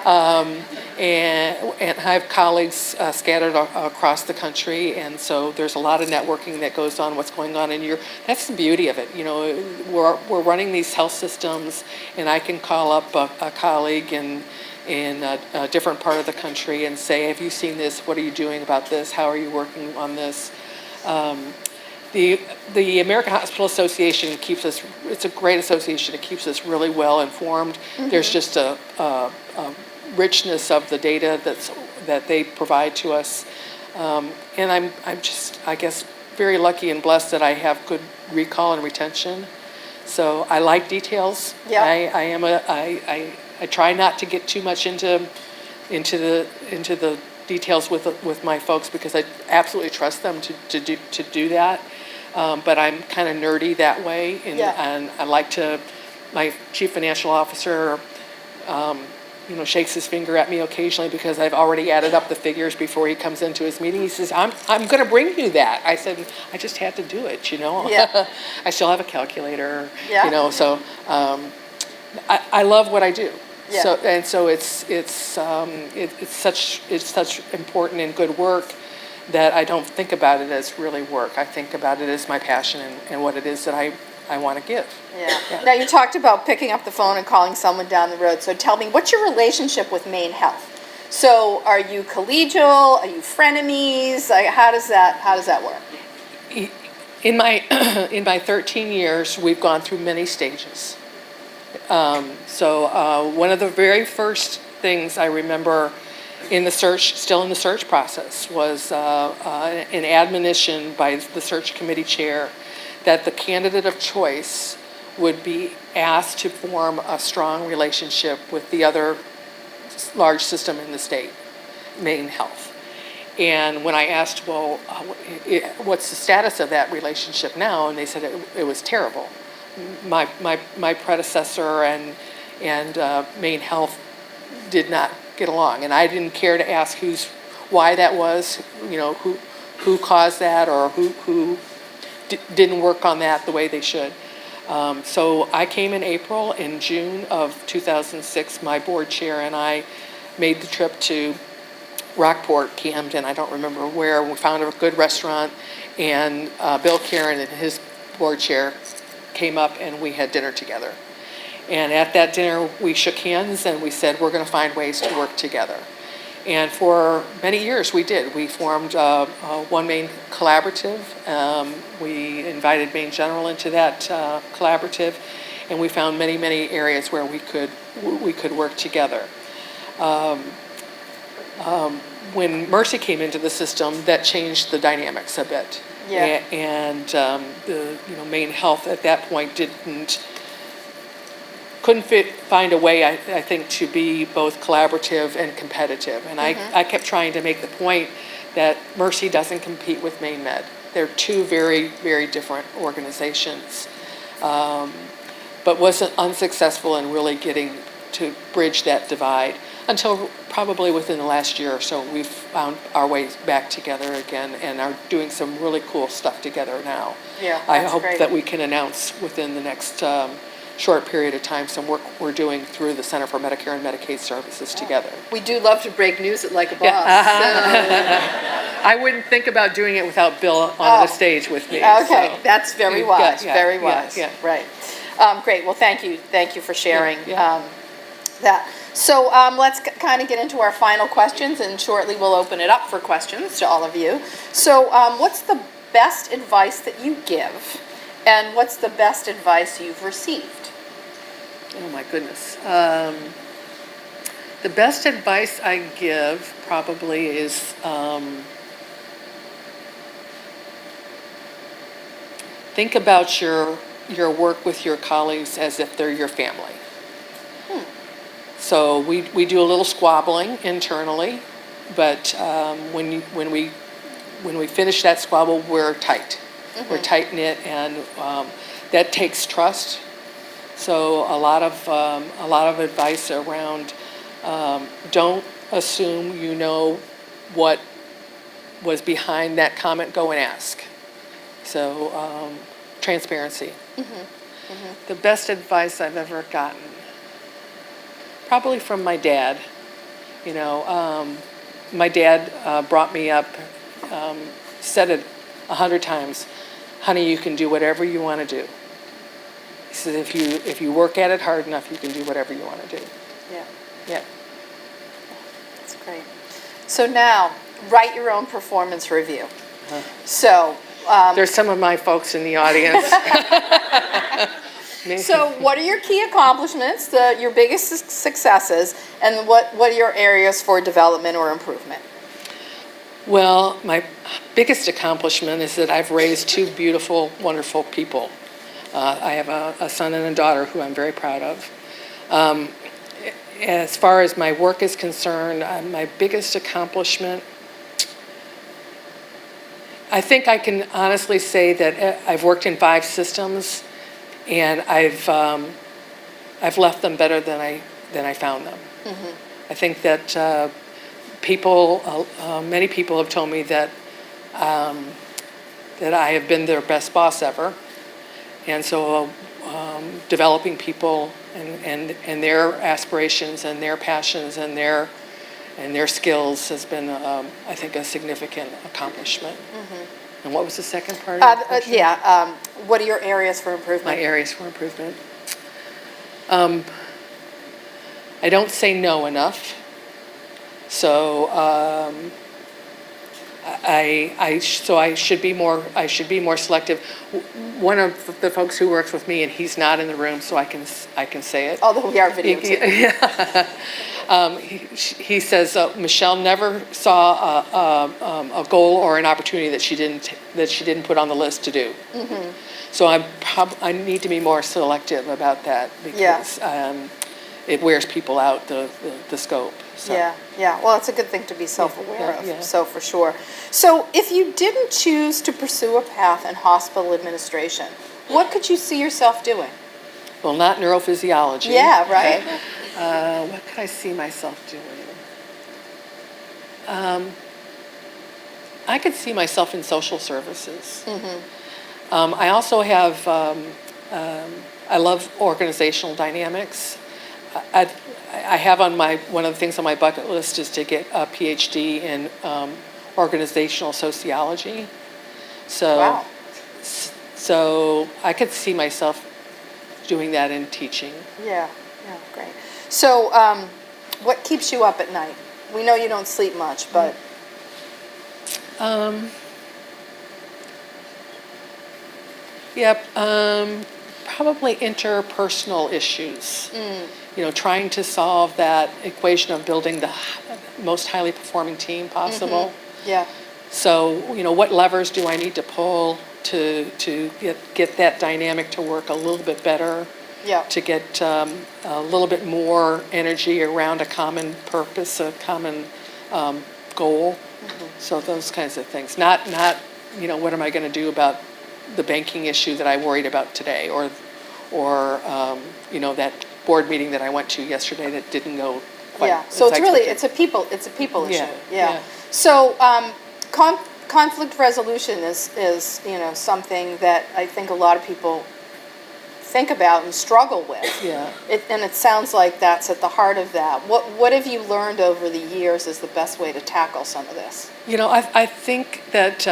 And I have colleagues scattered across the country, and so there's a lot of networking that goes on, what's going on in your. That's the beauty of it. You know, we're running these health systems, and I can call up a colleague in a different part of the country and say, have you seen this? What are you doing about this? How are you working on this? The American Hospital Association keeps us, it's a great association. It keeps us really well informed. There's just a richness of the data that they provide to us. And I'm just, I guess, very lucky and blessed that I have good recall and retention. So I like details. Yeah. I try not to get too much into the details with my folks, because I absolutely trust them to do that. But I'm kind of nerdy that way, and I like to. My chief financial officer, shakes his finger at me occasionally because I've already added up the figures before he comes into his meeting. He says, "I'm going to bring you that." I said, "I just had to do it, Yeah. I still have a calculator, Yeah. So I love what I do. Yeah. So it's such important and good work that I don't think about it as really work. I think about it as my passion and what it is that I want to give. Yeah. Now, you talked about picking up the phone and calling someone down the road. So tell me, what's your relationship with Maine Health? So are you collegial? Are you frenemies? How does that work? In my 13 years, we've gone through many stages. So one of the very first things I remember still in the search process, was an admonition by the search committee chair that the candidate of choice would be asked to form a strong relationship with the other large system in the state, Maine Health. And when I asked, well, what's the status of that relationship now? And they said it was terrible. My predecessor and Maine Health did not get along, and I didn't care to ask why that was, who caused that, or who didn't work on that the way they should. So I came in April. In June of 2006, my board chair and I made the trip to Rockport, Camden, I don't remember where. We found a good restaurant, and Bill Karen and his board chair came up, and we had dinner together. And at that dinner, we shook hands, and we said, we're going to find ways to work together. And for many years, we did. We formed a One Maine collaborative. We invited Maine General into that collaborative, and we found many, many areas where we could work together. When Mercy came into the system, that changed the dynamics a bit. Yeah. And Maine Health at that point couldn't find a way, I think, to be both collaborative and competitive. And I kept trying to make the point that Mercy doesn't compete with Maine Med. They're two very, very different organizations, but wasn't unsuccessful in really getting to bridge that divide until probably within the last year or so. We've found our way back together again and are doing some really cool stuff together now. Yeah, I that's hope great. that we can announce within the next short period of time some work we're doing through the Center for Medicare and Medicaid Services together. We do love to break news at Like a Boss. I wouldn't think about doing it without Bill on the stage with me. Okay, so. that's very wise, Yeah, very wise. yeah. Right. Great, well, thank you for sharing Yeah. that. So let's kind of get into our final questions, and shortly we'll open it up for questions to all of you. So what's the best advice that you give, and what's the best advice you've received? Oh my goodness. The best advice I give probably is think about your work with your colleagues as if they're your family. So we do a little squabbling internally, but when we finish that squabble, we're tight. We're tight knit, and that takes trust. So a lot of advice around don't assume you know what was behind that comment. Go and ask. So transparency. The best advice I've ever gotten, probably from my dad. My dad brought me up, said it 100 times, honey, you can do whatever you want to do. He said, if you work at it hard enough, you can do whatever you want to do. Yeah. Yeah. That's great. So now, write your own performance review. So There's some of my folks in the audience. So what are your key accomplishments, your biggest successes, and what are your areas for development or improvement? Well, my biggest accomplishment is that I've raised two beautiful, wonderful people. I have a son and a daughter who I'm very proud of. As far as my work is concerned, my biggest accomplishment, I think I can honestly say that I've worked in 5 systems, and I've left them better than I found them. I think that many people have told me that I have been their best boss ever, and so developing people and their aspirations and their passions and their skills has been, I think, a significant accomplishment. And what was the second part of the question? What are your areas for improvement? My areas for improvement. I don't say no enough. So I should be more selective. One of the folks who works with me, and he's not in the room, so I can say it. Although we are videotaping. Yeah. He says Michelle never saw a goal or an opportunity that she didn't put on the list to do. So I need to be more selective about that because it wears people out, the scope. So. Yeah. Well, it's a good thing to be self-aware of. Yeah. So for sure. So if you didn't choose to pursue a path in hospital administration, what could you see yourself doing? Well, not neurophysiology. Yeah, right. What could I see myself doing? I could see myself in social services. I also have, I love organizational dynamics. I have on one of the things on my bucket list is to get a PhD in organizational sociology. So, wow. So I could see myself doing that in teaching. Yeah, great. So what keeps you up at night? We know you don't sleep much, but... Probably interpersonal issues. Trying to solve that equation of building the most highly performing team possible. Yeah. So, what levers do I need to pull to get that dynamic to work a little bit better? Yeah. To get a little bit more energy around a common purpose, a common goal. So those kinds of things. Not what am I going to do about the banking issue that I worried about today, or that board meeting that I went to yesterday that didn't go quite. Yeah. So it's a people issue. Yeah. So conflict resolution is something that I think a lot of people think about and struggle with. Yeah. And it sounds like that's at the heart of that. What have you learned over the years is the best way to tackle some of this? I think that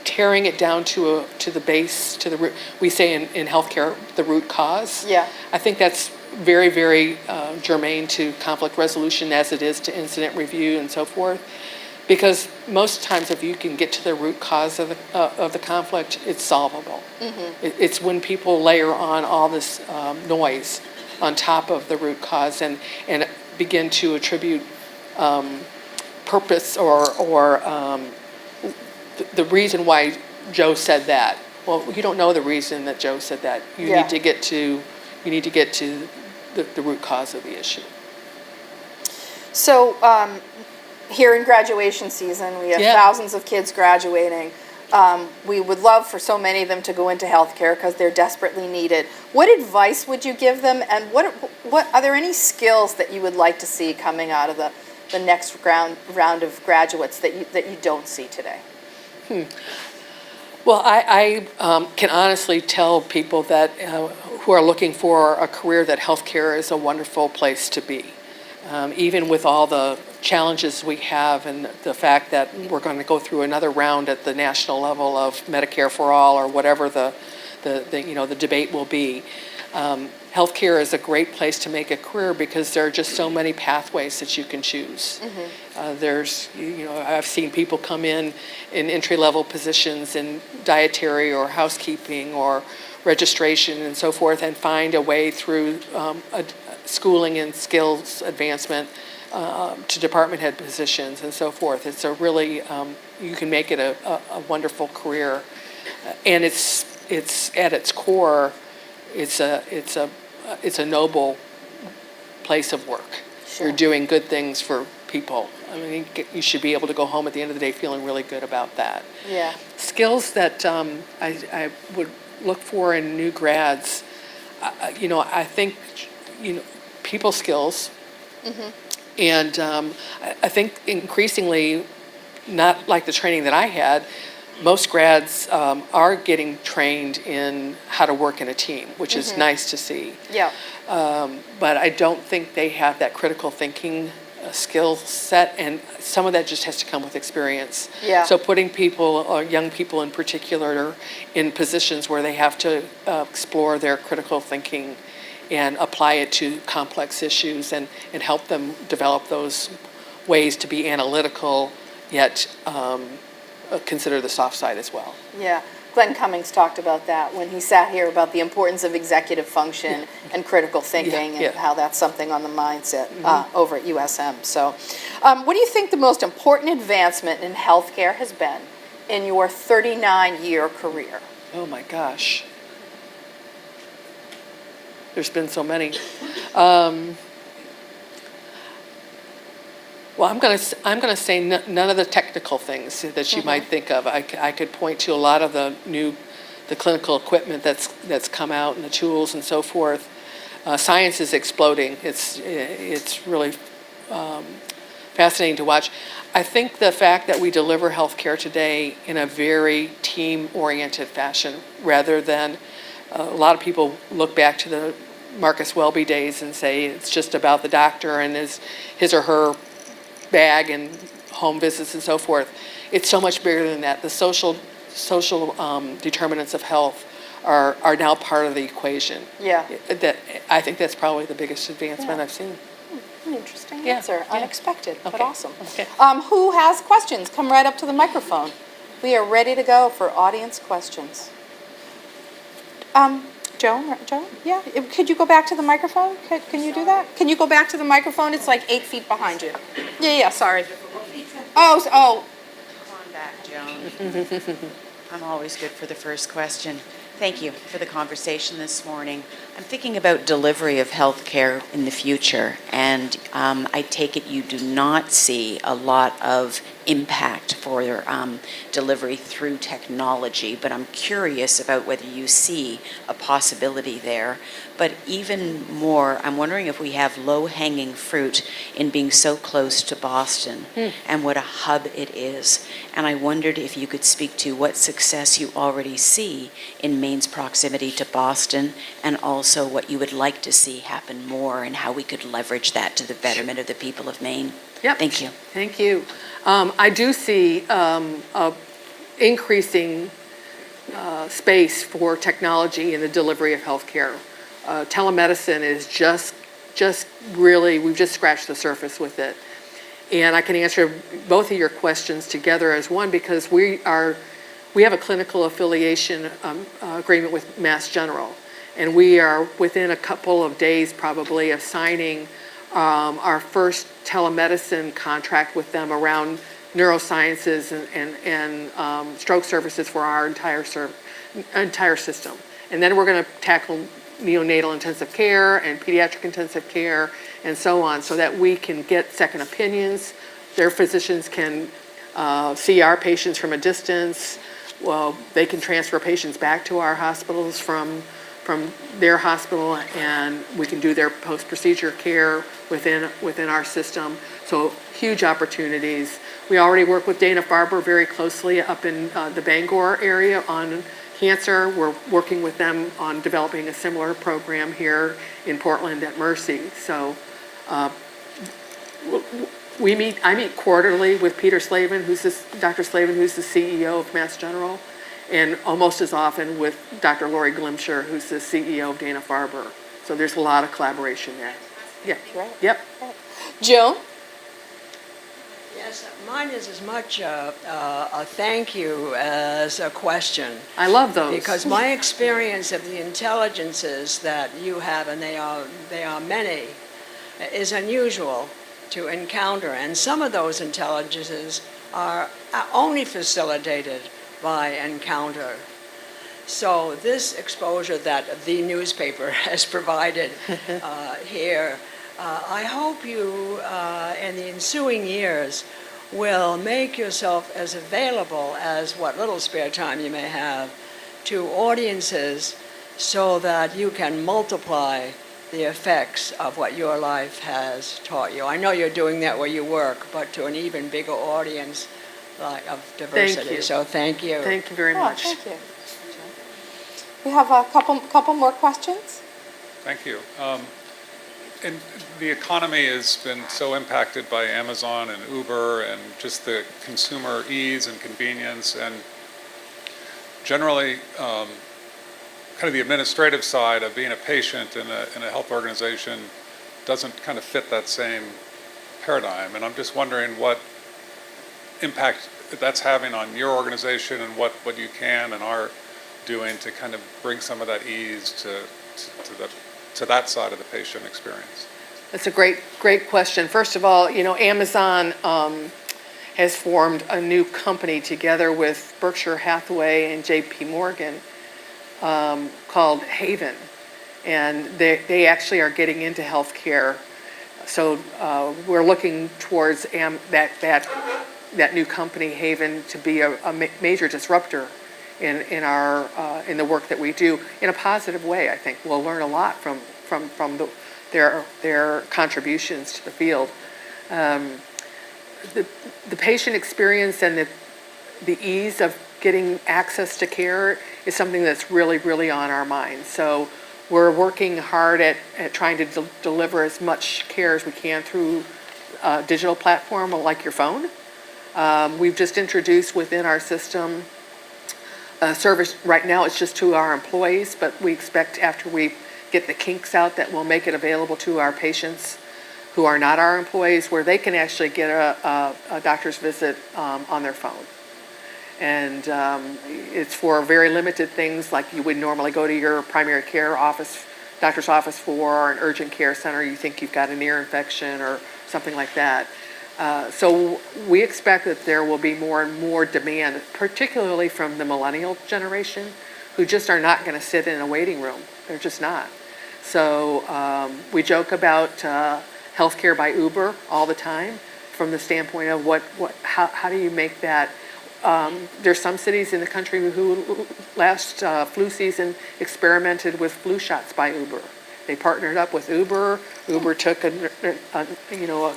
tearing it down to the base, to the root. We say in healthcare, the root cause. Yeah. I think that's very, very germane to conflict resolution as it is to incident review and so forth. Because most times, if you can get to the root cause of the conflict, it's solvable. It's when people layer on all this noise on top of the root cause and begin to attribute purpose or the reason why Joe said that. Well, you don't know the reason that Joe said that. You need to get to the root cause of the issue. So here in graduation season, we have thousands of kids graduating. We would love for so many of them to go into healthcare because they're desperately needed. What advice would you give them, and what are there any skills that you would like to see coming out of the next round of graduates that you don't see today? Well, I can honestly tell people that who are looking for a career that healthcare is a wonderful place to be. Even with all the challenges we have and the fact that we're going to go through another round at the national level of Medicare for all or whatever the debate will be. Healthcare is a great place to make a career because there are just so many pathways that you can choose. I've seen people come in entry-level positions in dietary or housekeeping or registration and so forth and find a way through schooling and skills advancement to department head positions and so forth. It's a really, you can make it a wonderful career. And it's at its core, it's a noble place of work. Sure. You're doing good things for people. I mean, you should be able to go home at the end of the day feeling really good about that. Yeah. Skills that I would look for in new grads, I think, people skills. And I think increasingly, not like the training that I had, most grads are getting trained in how to work in a team, which is nice to see. Yeah. But I don't think they have that critical thinking skill set, and some of that just has to come with experience. Yeah. So putting people, or young people in particular, in positions where they have to explore their critical thinking and apply it to complex issues and help them develop those ways to be analytical, yet consider the soft side as well. Yeah. Glenn Cummings talked about that when he sat here about the importance of executive function and critical thinking and how that's something on the mindset over at USM. So what do you think the most important advancement in healthcare has been in your 39-year career? Oh my gosh. There's been so many. Well, I'm going to say none of the technical things that you might think of. I could point to a lot of the clinical equipment that's come out and the tools and so forth. Science is exploding. It's really fascinating to watch. I think the fact that we deliver healthcare today in a very team-oriented fashion, rather than a lot of people look back to the Marcus Welby days and say it's just about the doctor and his or her bag and home visits and so forth. It's so much bigger than that. The social determinants of health are now part of the equation. Yeah. I think that's probably the biggest advancement I've seen. An interesting Yeah, answer. yeah. Unexpected, but Okay, awesome. okay. Who has questions? Come right up to the microphone. We are ready to go for audience questions. Joan? Yeah, could you go back to the microphone? Can you do that? Can you go back to the microphone? It's like 8 feet behind you. Yeah, sorry. Oh. Come on back, Joan. I'm always good for the first question. Thank you for the conversation this morning. I'm thinking about delivery of healthcare in the future, and I take it you do not see a lot of impact for delivery through technology, but I'm curious about whether you see a possibility there. But even more, I'm wondering if we have low-hanging fruit in being so close to Boston and what a hub it is. And I wondered if you could speak to what success you already see in Maine's proximity to Boston, and also what you would like to see happen more and how we could leverage that to the betterment of the people of Maine. Yep. Thank you. Thank you. I do see increasing space for technology in the delivery of healthcare. Telemedicine is just really, we've just scratched the surface with it. And I can answer both of your questions together as one, because we have a clinical affiliation agreement with Mass General, and we are within a couple of days probably of signing our first telemedicine contract with them around neurosciences and stroke services for our entire system. And then we're going to tackle neonatal intensive care and pediatric intensive care and so on, so that we can get second opinions. Their physicians can see our patients from a distance. Well, they can transfer patients back to our hospitals from their hospital, and we can do their post-procedure care within our system. So huge opportunities. We already work with Dana-Farber very closely up in the Bangor area on cancer. We're working with them on developing a similar program here in Portland at Mercy. So I meet quarterly with Dr. Slavin, who's the CEO of Mass General, and almost as often with Dr. Lori Glimsher, who's the CEO of Dana-Farber. So there's a lot of collaboration there. Yeah. Right. Yep. Joan? Yes, mine is as much a thank you as a question. I love those. Because my experience of the intelligences that you have, and they are many, is unusual to encounter. And some of those intelligences are only facilitated by encounter. So this exposure that the newspaper has provided here, I hope you, in the ensuing years, will make yourself as available as what little spare time you may have to audiences, so that you can multiply the effects of what your life has taught you. I know you're doing that where you work, but to an even bigger audience, of diversity. you. So thank you. Thank you very Oh, much. thank you. We have a couple more questions. Thank you. And the economy has been so impacted by Amazon and Uber and just the consumer ease and convenience, and generally kind of the administrative side of being a patient in a health organization doesn't kind of fit that same paradigm. And I'm just wondering what impact that's having on your organization and what you can and are doing to kind of bring some of that ease to that side of the patient experience. That's a great question. First of all, Amazon has formed a new company together with Berkshire Hathaway and J.P. Morgan called Haven, and they actually are getting into healthcare. So we're looking towards that new company, Haven, to be a major disruptor in the work that we do in a positive way. I think we'll learn a lot from their contributions to the field. The patient experience and the ease of getting access to care is something that's really on our minds. So we're working hard at trying to deliver as much care as we can through a digital platform like your phone. We've just introduced within our system a service. Right now it's just to our employees, but we expect after we get the kinks out that we'll make it available to our patients who are not our employees, where they can actually get a doctor's visit on their phone. And it's for very limited things, like you would normally go to your primary care office, doctor's office for, or an urgent care center. You think you've got an ear infection or something like that. So we expect that there will be more and more demand, particularly from the millennial generation, who just are not going to sit in a waiting room. They're just not. So we joke about healthcare by Uber all the time, from the standpoint of how do you make that. There's some cities in the country who last flu season experimented with flu shots by Uber. They partnered up with Uber. Uber took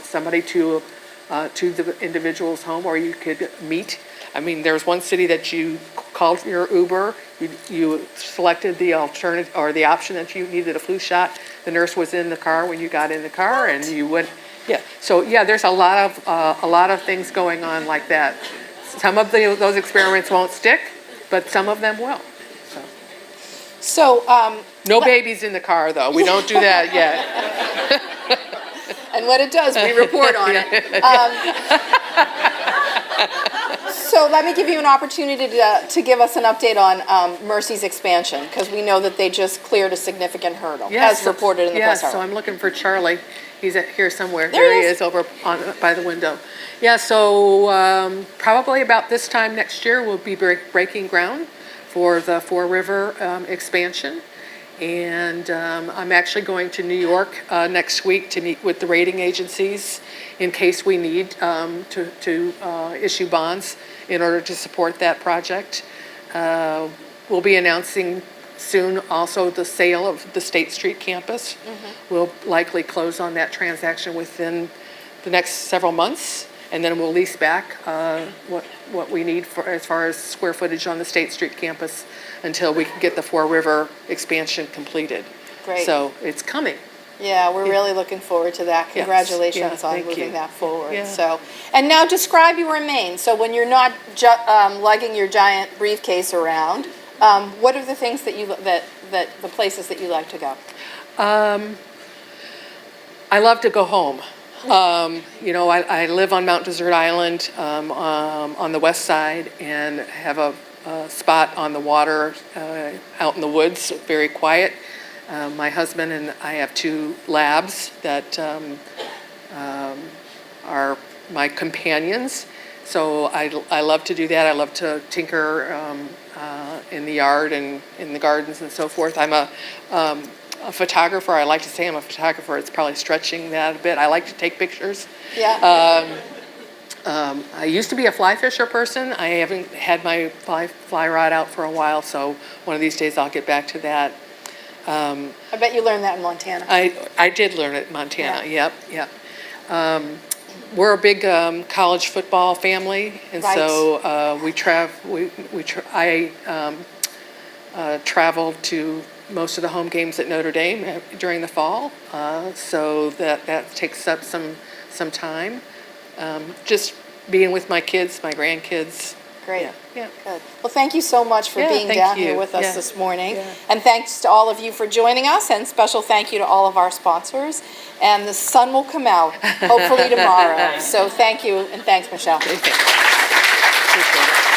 somebody to the individual's home, or you could meet. I mean, there was one city that you called your Uber, you selected the alternative or the option that you needed a flu shot. The nurse was in the car when you got in the car, and you went. Yeah. So yeah, there's a lot of things going on like that. Some of those experiments won't stick, but some of them will. So No babies in the car, though. We don't do that yet. and when it does, we report on it. So let me give you an opportunity to give us an update on Mercy's expansion, because we know that they just cleared a significant hurdle, as reported in the press. Yes, so I'm looking for Charlie. He's here somewhere. There he he is. is over by the window. Yeah, so probably about this time next year, we'll be breaking ground for the Four River expansion. And I'm actually going to New York next week to meet with the rating agencies in case we need to issue bonds in order to support that project. We'll be announcing soon also the sale of the State Street campus. Mm-hmm. We'll likely close on that transaction within the next several months, and then we'll lease back what we need for as far as square footage on the State Street campus until we can get the Four River expansion completed. Great. So it's coming. Yeah, we're really looking forward to that. Congratulations Yes. on Thank moving you. that forward. Yeah. So, and now describe your Maine. So when you're not lugging your giant briefcase around, what are the things that the places that you like to go? I love to go home. I live on Mount Desert Island on the west side, and have a spot on the water out in the woods, very quiet. My husband and I have 2 labs that are my companions. So I love to do that. I love to tinker in the yard and in the gardens and so forth. I'm a photographer. I like to say I'm a photographer. It's probably stretching that a bit. I like to take pictures. Yeah. I used to be a fly fisher person. I haven't had my fly rod out for a while, so one of these days I'll get back to that. I bet you learned that in Montana. I did learn it in Montana. Yeah. Yep. we're a big college football family, and Right. so I travel to most of the home games at Notre Dame during the fall, so that takes up some time. Just being with my kids, my grandkids. Great. Yeah. Good. Well, thank you so much for Yeah, being thank down here you. with us Yeah. this morning. Yeah. And thanks to all of you for joining us, and special thank you to all of our sponsors. And the sun will come out, hopefully tomorrow. So thank you, and thanks, Michelle. Appreciate it.